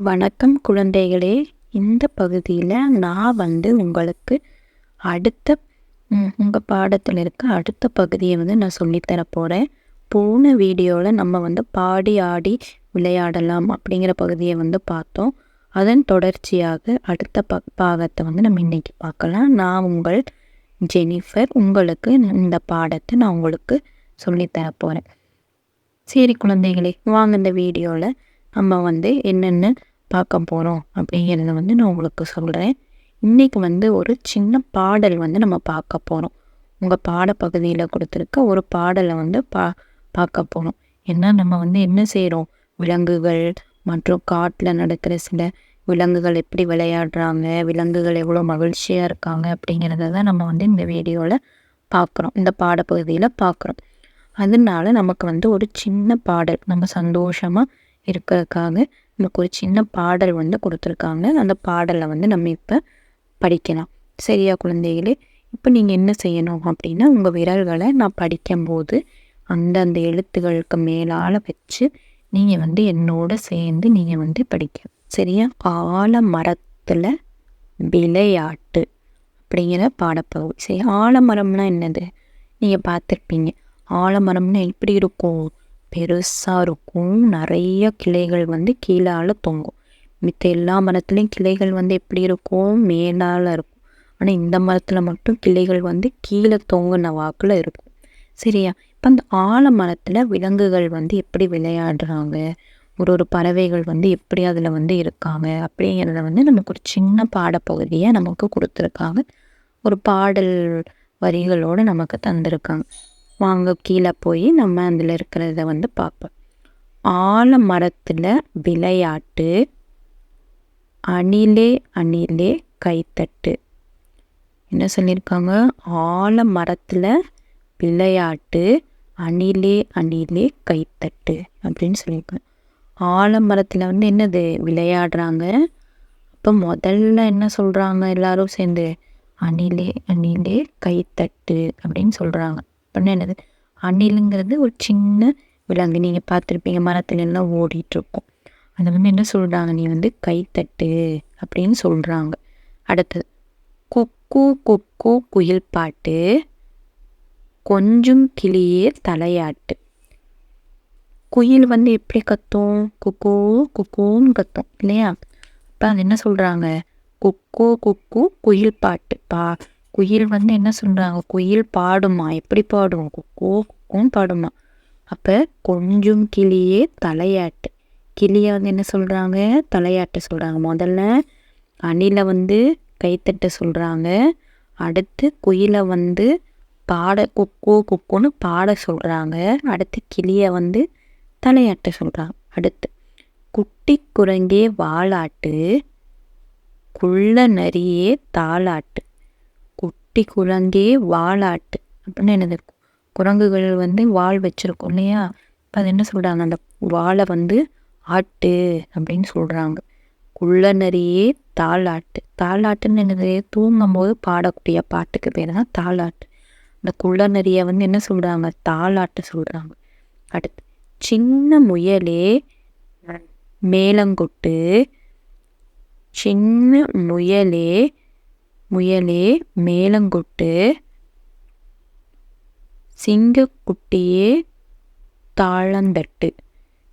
வணக்கம் குழந்தைகளே. இந்த பகுதியில் நான் உங்களுக்கு அடுத்த உங்கள் பாடத்தில் இருக்க அடுத்த பகுதியை நான் சொல்லித்தர போகிறேன். போன வீடியோவில் நம்ம பாடி ஆடி விளையாடலாம் அப்படிங்கிற பகுதியை பார்த்தோம். அதன் தொடர்ச்சியாக அடுத்த பாகத்தை நம்ம இன்னைக்கு பார்க்கலாம். நான் உங்கள் ஜெனிஃபர். உங்களுக்கு இந்த பாடத்தை நான் உங்களுக்கு சொல்லித்தர போகிறேன். சரி குழந்தைகளே, வாங்க இந்த வீடியோவில் நம்ம என்னென்ன பார்க்க போகிறோம் அப்படிங்கிறத நான் உங்களுக்கு சொல்கிறேன். இன்றைக்கி ஒரு சின்ன பாடல் நம்ம பார்க்க போகிறோம். உங்கள் பாடப்பகுதியில் கொடுத்துருக்க ஒரு பாடலை பார்க்க போகிறோம். ஏன்னா நம்ம என்ன செய்கிறோம், விலங்குகள் மற்றும் காட்டில் நடக்கிற சில விலங்குகள் எப்படி விளையாடுறாங்க, விலங்குகள் எவ்வளோ மகிழ்ச்சியாக இருக்காங்க அப்படிங்கிறத தான் நம்ம இந்த வீடியோவில் பார்க்குறோம், இந்த பாடப்பகுதியில் பார்க்குறோம். அதனால நமக்கு ஒரு சின்ன பாடல், நம்ம சந்தோஷமாக இருக்கிறதுக்காக நமக்கு ஒரு சின்ன பாடல் கொடுத்துருக்காங்க. அந்த பாடலை நம்ம இப்போ படிக்கலாம். சரியா குழந்தைகளே? இப்போ நீங்கள் என்ன செய்யணும் அப்படின்னா, உங்கள் விரல்களை நான் படிக்கும்போது அந்தந்த எழுத்துகளுக்கு மேலால் வச்சு நீங்கள் என்னோட சேர்ந்து நீங்கள் படிக்கணும். சரியா? ஆலமரத்தில் விளையாட்டு அப்படிங்கிற பாடப்பகுதி. சரி, ஆலமரம்னா என்னது நீங்கள் பார்த்துருப்பீங்க. ஆலமரம்னா எப்படி இருக்கும், பெருசாக இருக்கும், நிறைய கிளைகள் கீழால் தொங்கும். மித்த எல்லா மரத்துலேயும் கிளைகள் எப்படி இருக்கும், மேலால் இருக்கும். ஆனால் இந்த மரத்தில் மட்டும் கிளைகள் கீழே தொங்குன வாக்கில் இருக்கும். சரியா? இப்போ அந்த ஆலமரத்தில் விலங்குகள் எப்படி விளையாடுறாங்க, ஒரு பறவைகள் எப்படி அதில் இருக்காங்க அப்படிங்கிறத நமக்கு ஒரு சின்ன பாடப்பகுதியை நமக்கு கொடுத்துருக்காங்க. ஒரு பாடல் வரிகளோடு நமக்கு தந்திருக்காங்க. வாங்க கீழே போய் நம்ம அதில் இருக்கிறத பார்ப்போம். ஆலமரத்தில் விளையாட்டு, அணிலே அணிலே கைத்தட்டு. என்ன சொல்லியிருக்காங்க? ஆலமரத்தில் விளையாட்டு, அணிலே அணிலே கைத்தட்டு அப்படின்னு சொல்லியிருக்காங்க. ஆலமரத்தில் என்னது விளையாடுறாங்க. அப்போ முதல்ல என்ன சொல்கிறாங்க எல்லாரும் சேர்ந்து, அணிலே அணிலே கைத்தட்டு அப்படின்னு சொல்கிறாங்க. அப்படின்னா என்னது, அணிலுங்கிறது ஒரு சின்ன விலங்கு, நீங்கள் பார்த்துருப்பீங்க, மரத்துல எல்லாம் ஓடிட்டுருக்கும். அதை என்ன சொல்கிறாங்க, நீ கைத்தட்டு அப்படின்னு சொல்கிறாங்க. அடுத்தது குக்கு குக்கு குயில் பாட்டு, கொஞ்சம் கிளியே தலையாட்டு. குயில் எப்படி கத்தும், குக்கு குக்குன்னு கத்தும் இல்லையா? இப்போ அது என்ன சொல்கிறாங்க, குக்கு குக்கு குயில் பாட்டு. குயில் என்ன சொல்கிறாங்க, குயில் பாடுமா, எப்படி பாடும், குக்கு குக்குன்னு பாடுமா. அப்போ கொஞ்சம் கிளியே தலையாட்டு. கிளியை என்ன சொல்கிறாங்க, தலையாட்ட சொல்கிறாங்க. முதல்ல அணிலை கைத்தட்ட சொல்கிறாங்க. அடுத்து குயிலை பாட குக்கு குக்குன்னு பாட சொல்கிறாங்க. அடுத்து கிளியை தலையாட்ட சொல்கிறாங்க. அடுத்து குட்டி குரங்கே வாலாட்டு, குள்ள நரியே தாளாட்டு. குட்டி குரங்கே வாலாட்டு அப்படின்னு என்னது, குரங்குகள் வால் வச்சுருக்கோம் இல்லையா? இப்போ அது என்ன சொல்கிறாங்க, அந்த வாழை ஆட்டு அப்படின்னு சொல்கிறாங்க. குள்ள நரியே தாளாட்டு. தாளாட்டுன்னு என்னது, தூங்கும் போது பாடக்கூடிய பாட்டுக்கு பேர் தான் தாளாட்டு. இந்த குள்ள நரியை என்ன சொல்கிறாங்க, தாளாட்டு சொல்கிறாங்க. அடுத்து சின்ன முயலே மேலங்கொட்டு. சின்ன முயலே முயலே மேலங்கொட்டு, சிங்கக்குட்டியே தாளந்தட்டு.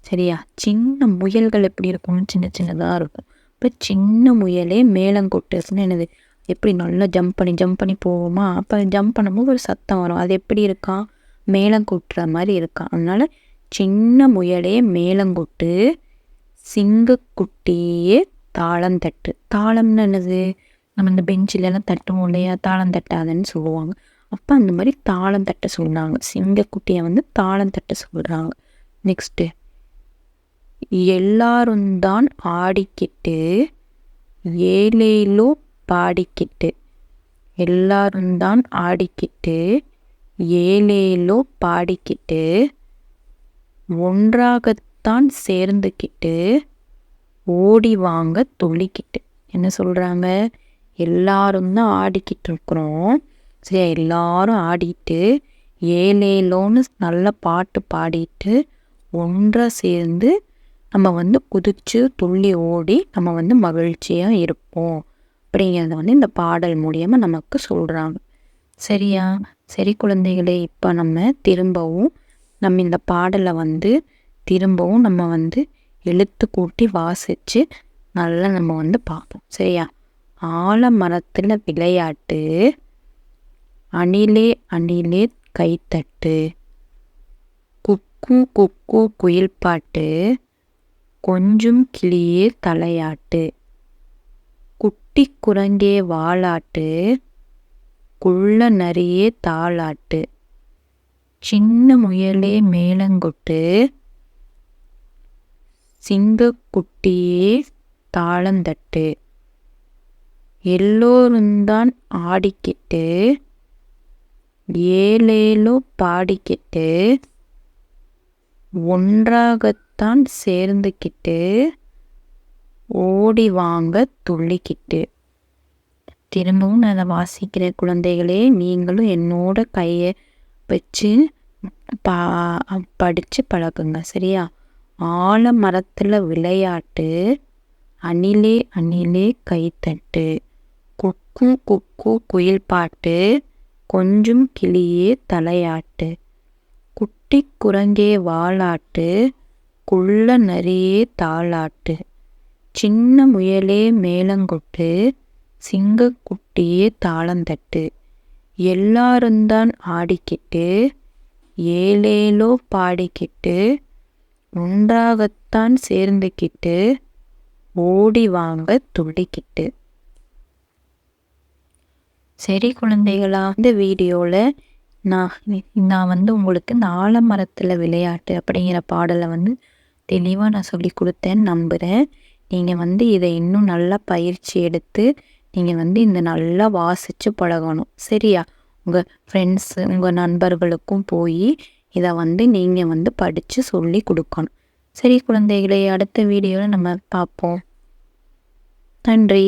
சரியா? சின்ன முயல்கள் எப்படி இருக்கும், சின்ன சின்னதாக இருக்கும். இப்போ சின்ன முயலே மேலங்கொட்டுன்னு என்னது, எப்படி நல்லா ஜம்ப் பண்ணி போவோமா? அப்போ ஜம்ப் பண்ணும்போது ஒரு சத்தம் வரும். அது எப்படி இருக்கா, மேலங்கொட்டுற மாதிரி இருக்கான். அதனால சின்ன முயலே மேலங்கொட்டு, சிங்கக்குட்டியே தாளந்தட்டு. தாளம்னு என்னது, நம்ம இந்த பெஞ்சிலெல்லாம் தட்டுவோம் இல்லையா, தாளம் தட்டாதன்னு சொல்லுவாங்க. அப்போ அந்த மாதிரி தாளம் தட்ட சொல்கிறாங்க. சிங்கக்குட்டியை தாளம் தட்ட சொல்கிறாங்க. நெக்ஸ்ட்டு எல்லாரும் தான் ஆடிக்கிட்டு, ஏலேலோ பாடிக்கிட்டு. எல்லாரும் தான் ஆடிக்கிட்டு, ஏலேலோ பாடிக்கிட்டு, ஒன்றாகத்தான் சேர்ந்துக்கிட்டு, ஓடி வாங்க துள்ளிக்கிட்டு. என்ன சொல்கிறாங்க, எல்லாரும் தான் ஆடிக்கிட்டு இருக்கிறோம். சரி, எல்லாரும் ஆடிட்டு ஏலேலோன்னு நல்ல பாட்டு பாடிட்டு ஒன்றாக சேர்ந்து நம்ம வந்து குதித்து துள்ளி ஓடி நம்ம வந்து மகிழ்ச்சியாக இருப்போம் அப்படிங்கிறத வந்து இந்த பாடல் மூலியமாக நமக்கு சொல்கிறாங்க. சரியா? சரி குழந்தைகளே, இப்போ நம்ம திரும்பவும் இந்த பாடலை வந்து திரும்பவும் நம்ம வந்து எழுத்து கூட்டி வாசித்து நல்லா நம்ம வந்து பார்ப்போம். சரியா? ஆலமரத்தில் விளையாட்டு, அணிலே அணிலே கைத்தட்டு, குக்கு குக்கு குயில் பாட்டு, கொஞ்சும் கிளியே தலையாட்டு, குட்டி குரங்கே வாலாட்டு, குள்ள நரியே தாளாட்டு, சின்ன முயலே மேளங்கொட்டு, சிங்கக்குட்டியே தாளந்தட்டு, எல்லோருந்தான் ஆடிக்கிட்டு, ஏலேலோ பாடிக்கிட்டு, ஒன்றாகத்தான் சேர்ந்துக்கிட்டு, ஓடி வாங்க துள்ளிக்கிட்டு. திரும்பவும் நான் அதை வாசிக்கிற குழந்தைகளே, நீங்களும் என்னோட கையை வச்சு படித்து பழகுங்க. சரியா? ஆலமரத்தில் விளையாட்டு, அணிலே அணிலே கைத்தட்டு, குக்கு குக்கு குயில் பாட்டு, கொஞ்சும் கிளியே தலையாட்டு, குட்டி குரங்கே வாலாட்டு, குள்ள நரியே தாளாட்டு, சின்ன முயலே மேளங்கொட்டு, சிங்கக்குட்டியே தாளந்தட்டு, எல்லாருந்தான் ஆடிக்கிட்டு, ஏலேலோ பாடிக்கிட்டு, ஒன்றாகத்தான் சேர்ந்துக்கிட்டு, ஓடி வாங்க துள்ளிக்கிட்டு. சரி குழந்தைகளா, இந்த வீடியோவில் நான் வந்து உங்களுக்கு இந்த ஆலமரத்தில் விளையாட்டு அப்படிங்கிற பாடலை வந்து தெளிவாக நான் சொல்லி கொடுத்தேன்னு நம்புகிறேன். நீங்கள் வந்து இதை இன்னும் நல்லா பயிற்சி எடுத்து நீங்கள் வந்து இந்த நல்லா வாசித்து பழகணும். சரியா? உங்கள் ஃப்ரெண்ட்ஸு உங்கள் நண்பர்களுக்கும் போய் இதை வந்து நீங்கள் வந்து படித்து சொல்லி கொடுக்கணும். சரி குழந்தைகளே, அடுத்த வீடியோவில் நம்ம பார்ப்போம். நன்றி.